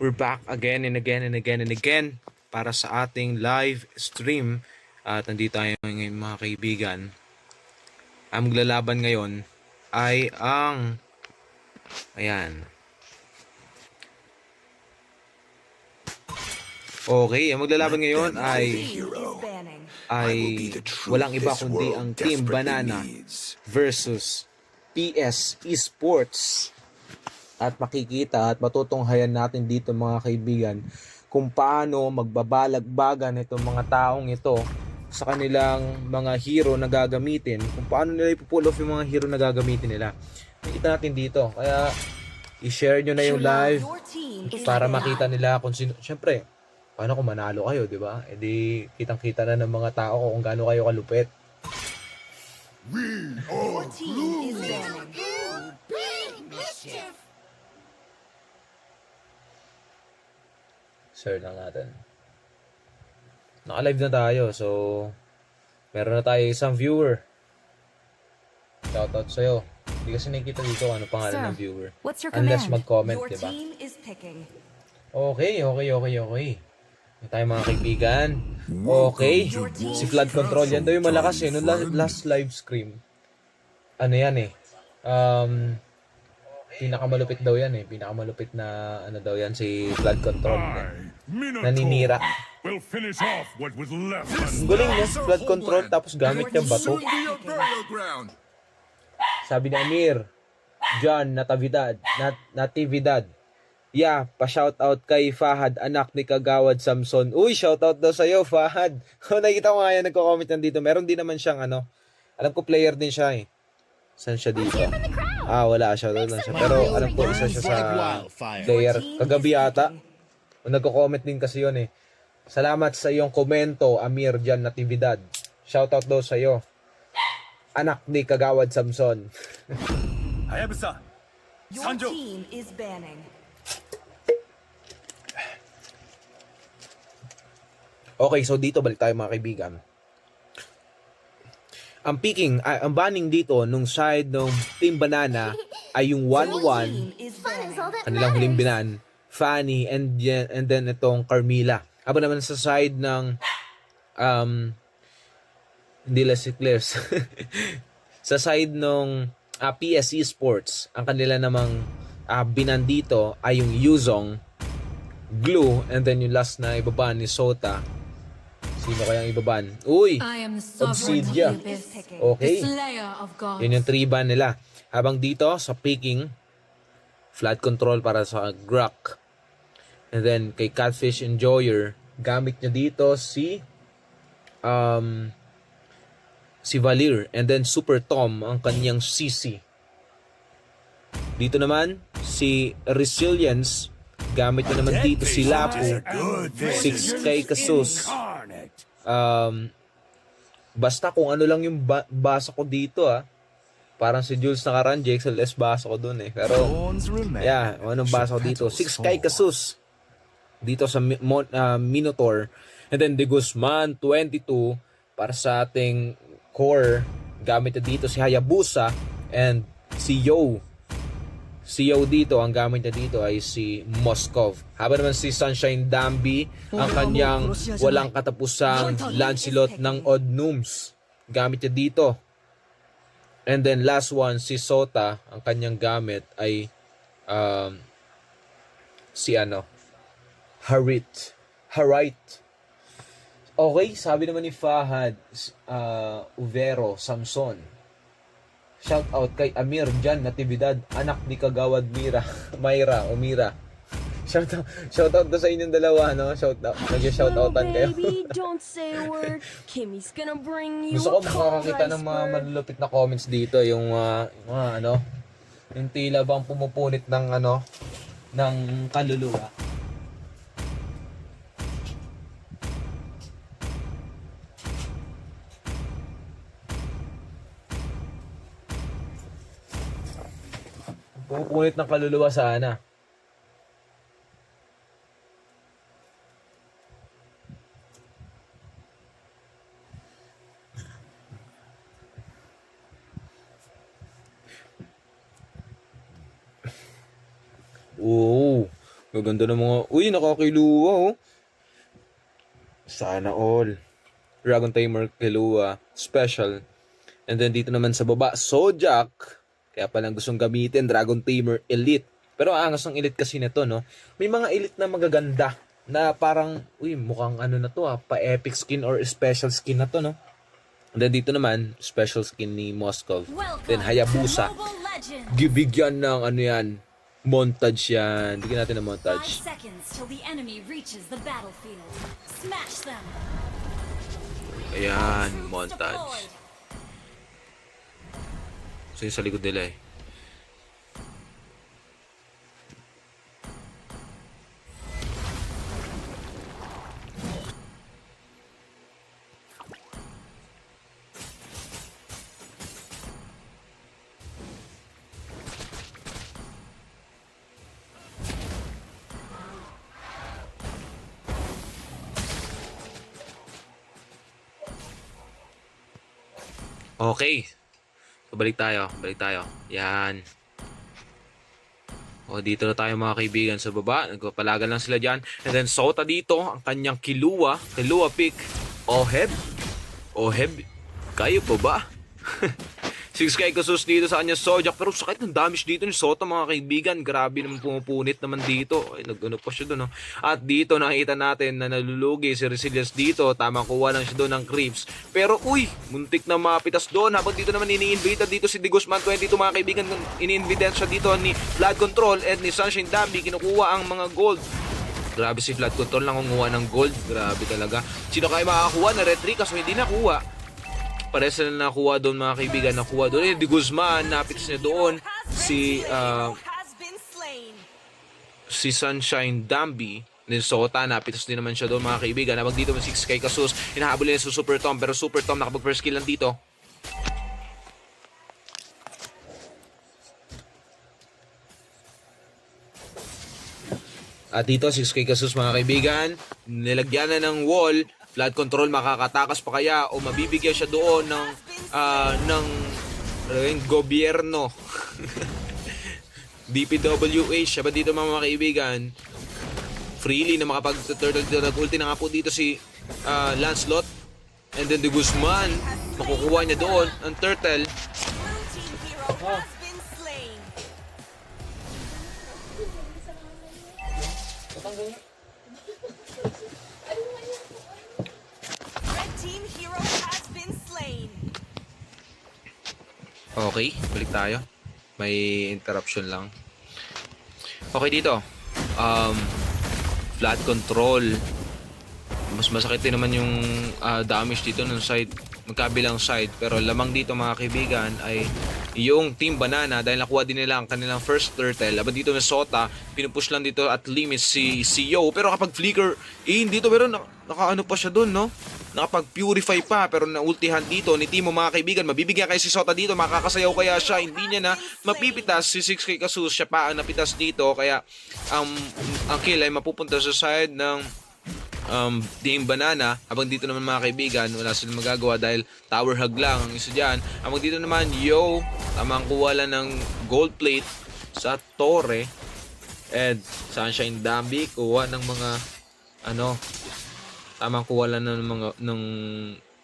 We're back again and again and again and again para sa ating live stream. At nandito tayo ngayon mga kaibigan. Ang maglalaban ngayon ay ang ayan. Okay, ang maglalaban ngayon ay walang iba kundi ang Team Banana versus PS Esports. At makikita at matutunghayan natin dito mga kaibigan kung paano magbabalagbagan itong mga taong ito sa kanilang mga hero na gagamitin, kung paano nila ipupull off yung mga hero na gagamitin nila. Makikita natin dito. Kaya i-share nyo na yung live para makita nila kung sino. Siyempre, paano kung manalo kayo, di ba? E di kitang-kita na ng mga tao kung gaano kayo kalupit. Your team is banning. Big mischief. Share lang natin. Naka-live na tayo, so meron na tayo isang viewer. Shoutout sa'yo. Hindi kasi nakikita dito ano pangalan ng viewer. What's your Unless command? mag-comment, Your diba? team is picking. Okay. Ito tayo mga kaibigan. Okay. Si Flood Control, yan daw yung malakas eh. Nung last live stream, ano yan eh. Pinakamalupit daw yan eh. Pinakamalupit na ano daw yan si Flood Control. Naninira. We'll finish off what was left. Ang galing niya, Flood Control tapos gamit niyang bato. Sabi ni Amir, John Natividad. Yeah, pa-shoutout kay Fahad, anak ni Kagawad Samson. Uy, shoutout daw sa'yo, Fahad. Nakikita ko nga yan, nagko-comment yan dito. Meron din naman siyang ano. Alam ko player din siya eh. Saan siya dito? Wala. Shoutout lang siya. Pero alam ko isa siya sa player. Kagabi ata. Nagko-comment din kasi yun eh. Salamat sa iyong komento, Amir Jan Natividad. Shoutout daw sa'yo. Anak ni Kagawad Samson. Hayabusa. Your team is banning. Okay, so dito balik tayo mga kaibigan. Ang banning dito nung side ng Team Banana ay yung 1-1, kanilang huling binan, Fanny, and then itong Carmilla. Habang naman sa side ng hindi lang si Claire's sa side ng PS Esports, ang kanila namang binan dito ay yung Yuzong, Glue, and then yung last na ibaban ni Sota. Sino kayang ibaban? Uy! Obsidia. Okay. Yun yung 3-ban nila. Habang dito sa picking, Flood Control para sa Grok. And then kay Catfish Enjoyer, gamit niya dito si Valir. And then Super Tom ang kanyang CC. Dito naman si Resilience, gamit niya naman dito si Lapu, 6K Kasus. Basta kung ano lang yung basa ko dito parang si Jules nakaraan, JXLS basa ko dun eh. Pero yeah, anong basa ko dito? 6K Kasus dito sa Minotaur. And then De Guzman 22 para sa ating core, gamit na dito si Hayabusa and si Yo. Si Yo dito, ang gamit niya dito ay si Moskov. Habang naman si Sunshine Dambi, ang kanyang walang katapusang Lancelot ng Odd Nooms, gamit niya dito. And then last one, si Sota, ang kanyang gamit ay si Harit. Okay, sabi naman ni Fahad Uvero Samson. Shout out kay Amir Jan Natividad, anak ni Kagawad Mira. Shout out do sa inyong dalawa, no? Shout outan kayo. Don't say a word. Kimmy's gonna bring you. Gusto ko makakakita ng mga malulupit na comments dito, yung yung tila bang pumupunit ng ng kaluluwa. Pumupunit ng kaluluwa sana. Oo. Gaganda ng mga... Uy, nakakiluwa oh. Sana all. Dragon Tamer Kilua Special. And then dito naman sa baba, Sojak. Kaya palang gustong gamitin, Dragon Tamer Elite. Pero angas ng Elite kasi nito, no? May mga Elite na magaganda na parang, uy, mukhang ano na to pa-epic skin or special skin na to, no? And then dito naman, special skin ni Moskov. Then Hayabusa. Gibigyan ng ano yan, montage yan. Bigyan natin ng 5 montage. seconds till the enemy reaches the battlefield. Smash them. Ayan, Troops montage. deployed. So yung sa likod nila eh. Okay. So, balik tayo. Yan. O, dito na tayo mga kaibigan sa baba. Nagpapalagan lang sila dyan. And then, Sota dito, ang kanyang Kilua pick. Oheb. Kayo pa ba? 6K kasus dito sa kanya Sojak. Pero sakit ng damage dito ni Sota mga kaibigan. Grabe naman pumupunit naman dito. Ay, nag-ano pa siya doon. No? At dito nakita natin na nalulugi si Resilience dito. Tamang kuha lang siya doon ng creeps. Pero uy, muntik na mapitas doon. Habang dito naman ini-invade dito si De Guzman 22 mga kaibigan. Ini-invade siya dito ni Blood Control at ni Sunshine Dambi. Kinukuha ang mga gold. Grabe si Blood Control lang kumuha ng gold. Grabe talaga. Sino kayo makakakuha na retry kaso hindi nakuha. Pares na nakuha doon mga kaibigan. Nakuha doon. De Guzman, napitas niya doon. Si Sunshine Dambi. Then Sota, napitas din naman siya doon mga kaibigan. Habang dito may 6K kasus. Hinahabol niya sa Super Tom. Pero Super Tom nakapag first kill lang dito. At dito 6K kasus mga kaibigan. Nilagyan na ng wall. Blood Control makakatakas pa kaya o mabibigyan siya doon ng gobyerno. DPWH siya ba dito mga kaibigan? Freely na makapag-turtle dito. Nag-ulti na nga po dito si Lancelot. And then De Guzman, makukuha niya doon ang turtle. Okay, balik tayo. May interruption lang. Okay dito. Flat control. Mas masakit din naman yung damage dito ng side, magkabilang side. Pero lamang dito mga kaibigan ay yung Team Banana dahil nakuha din nila ang kanilang first turtle. Laban dito ng Sota, pinupush lang dito at limit si Yo. Pero kapag flicker in dito, pero nakaano pa siya doon, no? Nakapag-purify pa, pero naultihan dito ni Timo mga kaibigan. Mabibigyan kay si Sota dito, makakasayaw kaya siya. Hindi niya na mapipitas si 6K kasus. Siya pa ang napitas dito, kaya ang kill ay mapupunta sa side ng Team Banana. Habang dito naman mga kaibigan, wala silang magagawa dahil tower hug lang ang isa dyan. Habang dito naman, Yo, tamang kuha lang ng gold plate sa Torre. And Sunshine Dambi, kuha ng mga tamang kuha lang ng mga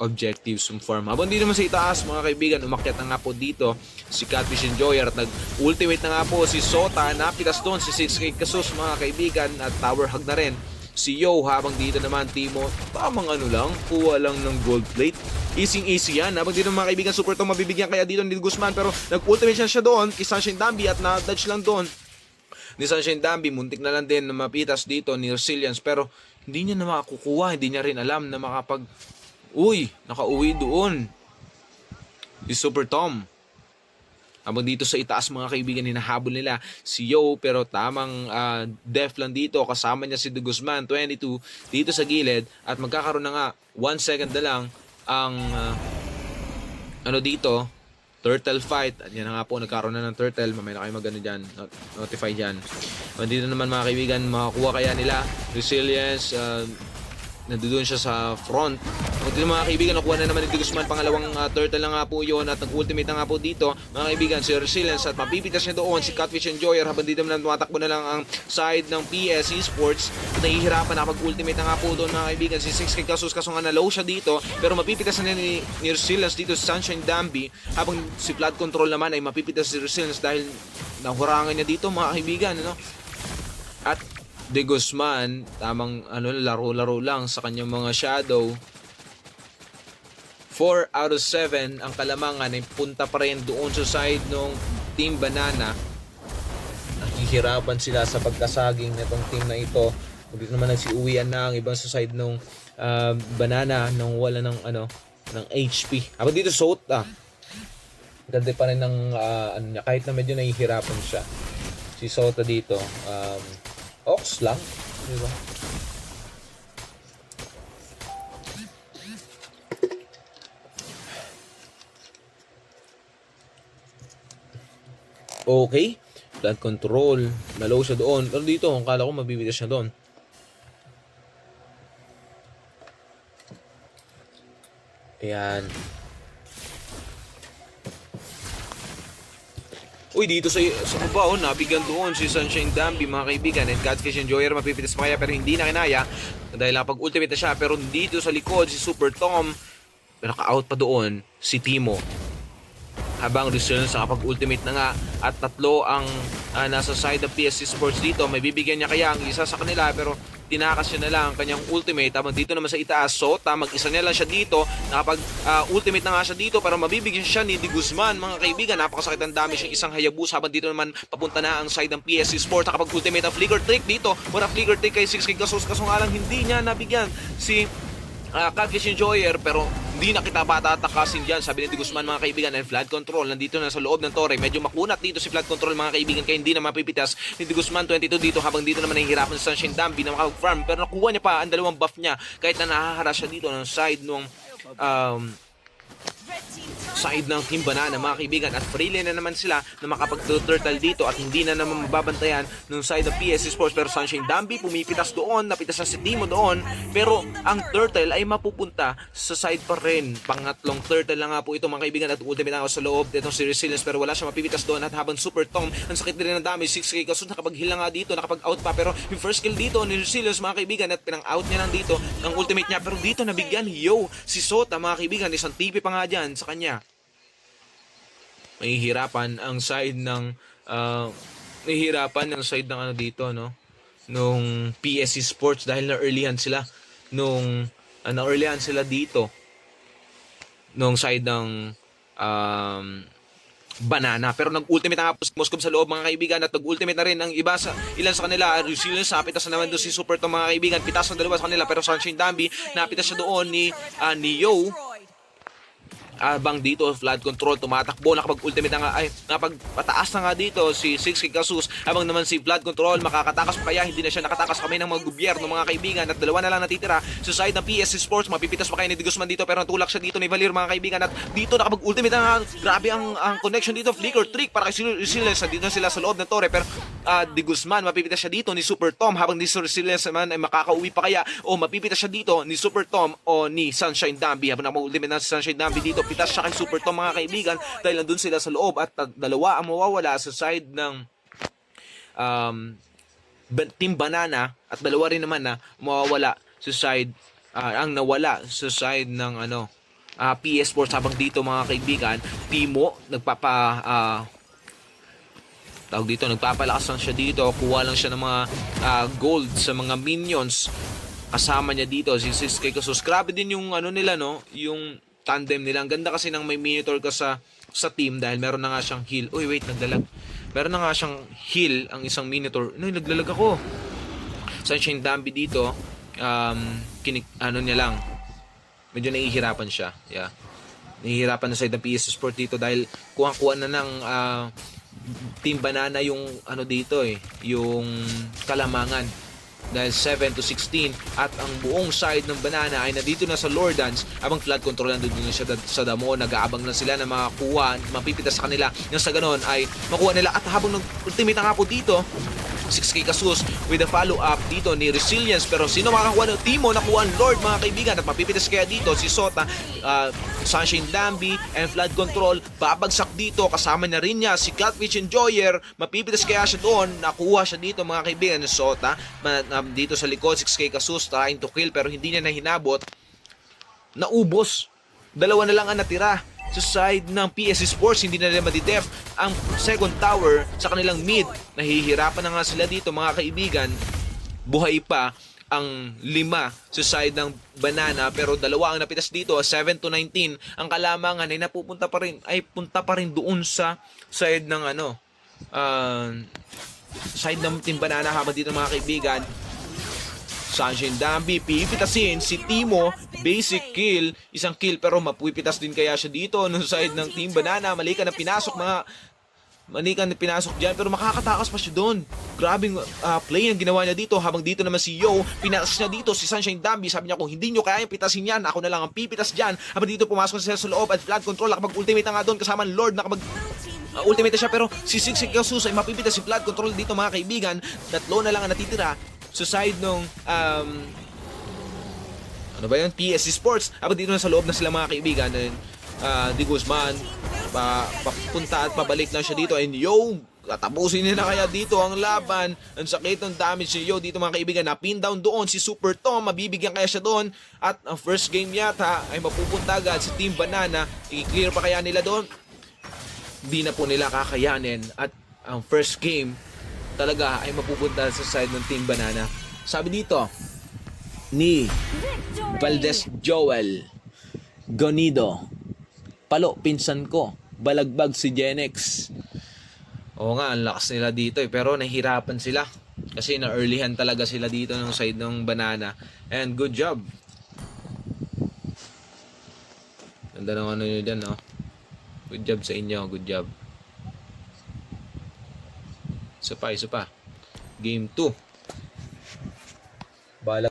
objectives ng farm. Habang dito naman sa itaas mga kaibigan, umakyat na nga po dito si Catfish Enjoyer at nag-ultimate na nga po si Sota. Napitas doon si 6K kasus mga kaibigan at tower hug na rin si Yo. Habang dito naman Timo, tamang lang, kuha lang ng gold plate. Easy yan. Habang dito mga kaibigan, Super Tom mabibigyan kaya dito ni Guzman, pero nag-ultimate siya doon kay Sunshine Dambi at na-dodge lang doon ni Sunshine Dambi. Muntik na lang din na mapitas dito ni Resilience, pero hindi niya na makakukuha. Hindi niya rin alam na nakauwi doon si Super Tom. Habang dito sa itaas mga kaibigan, hinahabol nila si Yo, pero tamang def lang dito. Kasama niya si De Guzman 22 dito sa gilid at magkakaroon na nga 1 second na lang ang dito, turtle fight. At yan na nga po, nagkaroon na ng turtle. Mamaya na kayo mag notify dyan. Dito naman mga kaibigan, makakuha kaya nila Resilience. Nandoon siya sa front Ito mga kaibigan, nakuha na naman ni De Guzman, pangalawang turtle na nga po yun at nag-ultimate na nga po dito mga kaibigan si Resilience at mapipitas niya doon si Catfish Enjoyer habang dito naman tumatakbo na lang ang side ng PS Esports at nahihirapan na mag-ultimate na nga po doon mga kaibigan si 6K Casus kaso nga na-low siya dito pero mapipitas na ni Resilience dito si Sunshine Dambi habang si Flood Control naman ay mapipitas si Resilience dahil nahurangan niya dito mga kaibigan, ano? At De Guzman, tamang laro-laro lang sa kanyang mga shadow. 4 out of 7 ang kalamangan ay punta pa rin doon sa side ng Team Banana. Naghihirapan sila sa pagkasaging nitong team na ito. Dito naman nagsiuwian na ang ibang sa side ng Banana nang wala ng ng HP. Habang dito Sota, ganda pa rin ng niya, kahit na medyo nahihirapan siya. Si Sota dito, Ox lang, di ba? Okay, Flood Control, nalow siya doon. Pero dito, ang kala ko mabibitas siya doon. Ayan. Uy, dito sa baba, nabigyan doon si Sunshine Dambi, mga kaibigan. And Catfish Enjoyer, mapipitas pa kaya pero hindi na kinaya. Dahil nakapag-ultimate na siya. Pero dito sa likod, si Super Tom, naka-out pa doon si Timo. Habang Resilience nakapag-ultimate na nga. At tatlo ang nasa side ng PSC Sports dito. May bibigyan niya kaya ang isa sa kanila pero tinakas niya na lang ang kanyang ultimate. Habang dito naman sa itaas, Sota, mag-isa niya lang siya dito. Nakapag-ultimate na nga siya dito pero mabibigyan siya ni De Guzman, mga kaibigan. Napakasakit ang damage ng isang Hayabusa. Habang dito naman papunta na ang side ng PSC Sports. Nakapag-ultimate ang flicker trick dito. Wala flicker trick kay 6K Casus. Kaso nga lang hindi niya nabigyan si Catfish Enjoyer pero hindi na kita patatakasin dyan, sabi ni De Guzman, mga kaibigan. And Flood Control nandito na sa loob ng torre, medyo makunat dito si Flood Control, mga kaibigan, kaya hindi na mapipitas ni De Guzman. 22 dito, habang dito naman nahihirapan si Sunshine Dambi na makapag-farm pero nakuha niya pa ang dalawang buff niya kahit na nahaharas siya dito ng side nung side ng Team Banana, mga kaibigan. At freely na naman sila na makapag-turtle dito at hindi na naman mababantayan ng side ng PS Sports. Pero Sunshine Dambi pumipitas doon, napitas na si Timo doon, pero ang turtle ay mapupunta sa side pa rin. Pangatlong turtle na nga po ito, mga kaibigan, at ultimate na ako sa loob ditong si Resilience pero wala siya mapipitas doon. At habang Super Tom, ang sakit din ng damage, 6K Casus nakapag-heal na nga dito, nakapag-out pa pero yung first kill dito ni Resilience, mga kaibigan, at pinang-out niya lang dito ng ultimate niya pero dito nabigyan si Sota, mga kaibigan, isang TP pa nga dyan sa kanya. Mahihirapan ang side ng dito, no, nung PSC Sports dahil na-earlyhan sila dito nung side ng Banana. Pero nag-ultimate na nga po si Moskov sa loob, mga kaibigan, at nag-ultimate na rin ang ilan sa kanila. Resilience, napitas na naman doon si Super Tom, mga kaibigan, pitas ng dalawa sa kanila pero Sunshine Dambi, napitas siya doon ni Yo. Abang dito, Flood Control tumatakbo, nakapag-ultimate na nga, nakapagpataas na nga dito si 6K Casus. Habang naman si Flood Control makakatakas pa kaya, hindi na siya nakatakas kami ng mga gobyerno, mga kaibigan, at dalawa na lang natitira sa side ng PSC Sports. Mapipitas pa kaya ni De Guzman dito pero natulak siya dito ni Valir, mga kaibigan, at dito nakapag-ultimate na nga. Grabe ang connection dito, flicker trick para kay Resilience. Dito sila sa loob ng torre pero De Guzman, mapipitas siya dito ni Super Tom, habang ni Resilience naman ay makakauwi pa kaya o mapipitas siya dito ni Super Tom o ni Sunshine Dambi. Habang nakapag-ultimate na si Sunshine Dambi dito, pitas siya kay Super Tom, mga kaibigan, dahil nandun sila sa loob at dalawa ang mawawala sa side ng Team Banana at dalawa rin naman na mawawala sa side ang nawala sa side ng PS Sports. Habang dito, mga kaibigan, Timo nagpapalakas lang siya dito, kuha lang siya ng mga gold sa mga minions. Kasama niya dito si 6K Casus. Grabe din yung nila, no, yung tandem nila. Ang ganda kasi ng may Minotaur ka sa team dahil meron na nga siyang heal. Uy, wait, nagdalag. Meron na nga siyang heal ang isang Minotaur. Naglalag ako. Sunshine Dambi dito, niya lang. Medyo nahihirapan siya. Yeah. Nahihirapan na side ng PS Sport dito dahil kuha na ng Team Banana yung dito yung kalamangan. Dahil 7-16 at ang buong side ng Banana ay nandito na sa Lordans. Habang Flood Control nandun na siya sa damo, nag-aabang na sila na makakuha, mapipitas sa kanila nang sa ganon ay makuha nila. At habang nag-ultimate na nga po dito 6K Kasus with a follow-up dito ni Resilience. Pero sino makakuha ng Timo? Nakuha ang Lord mga kaibigan. At mapipitas kaya dito si Sota, Sunshine Dambi, and Flood Control. Babagsak dito. Kasama na rin niya si Catfish Enjoyer. Mapipitas kaya siya doon. Nakuha siya dito mga kaibigan ni Sota. Dito sa likod, 6K Kasus trying to kill pero hindi niya nahinabot. Naubos. Dalawa na lang ang natira. Sa side ng PSC Sports, hindi na nila madidef ang second tower sa kanilang mid. Nahihirapan na nga sila dito mga kaibigan. Buhay pa ang 5 sa side ng Banana pero dalawa ang napitas dito, 7-19. Ang kalamangan ay napupunta pa rin, ay punta pa rin doon sa side ng side ng Team Banana. Habang dito mga kaibigan, Sunshine Dambi, pipitasin si Timo, basic kill, isang kill pero mapupitas din kaya siya dito no side ng Team Banana. Mali ka na pinasok dyan pero makakatakas pa siya doon. Grabing play ang ginawa niya dito. Habang dito naman si Yo, pinatas niya dito si Sunshine Dambi. Sabi niya kung hindi nyo kaya yung pitasin yan, ako na lang ang pipitas dyan. Habang dito pumasok siya sa loob at Flood Control, nakapag-ultimate na nga doon kasama ng Lord, ultimate na siya pero si 6K Kasus ay mapipitas si Flood Control dito mga kaibigan. 3 na lang ang natitira sa side nung PSC Sports. Habang dito na sa loob na sila mga kaibigan. Di Guzman papunta at pabalik na siya dito, and Yo, tatapusin nila kaya dito ang laban. Ang sakit ng damage ni Yo dito mga kaibigan. Na-pin down doon si Super Tom, mabibigyan kaya siya doon, at ang first game yata ay mapupunta agad sa Team Banana. I-clear pa kaya nila doon? Di na po nila kakayanin, at ang first game talaga ay mapupunta sa side ng Team Banana. Sabi dito ni Valdez Joel Gonido, palo pinsan ko, balagbag si Genex. Oo nga, ang lakas nila dito pero nahihirapan sila kasi na-earlyhan talaga sila dito ng side ng Banana. And good job. Ganda ng ano nyo dyan, no? Good job sa inyo, good job. Isa pa. Game 2. Bala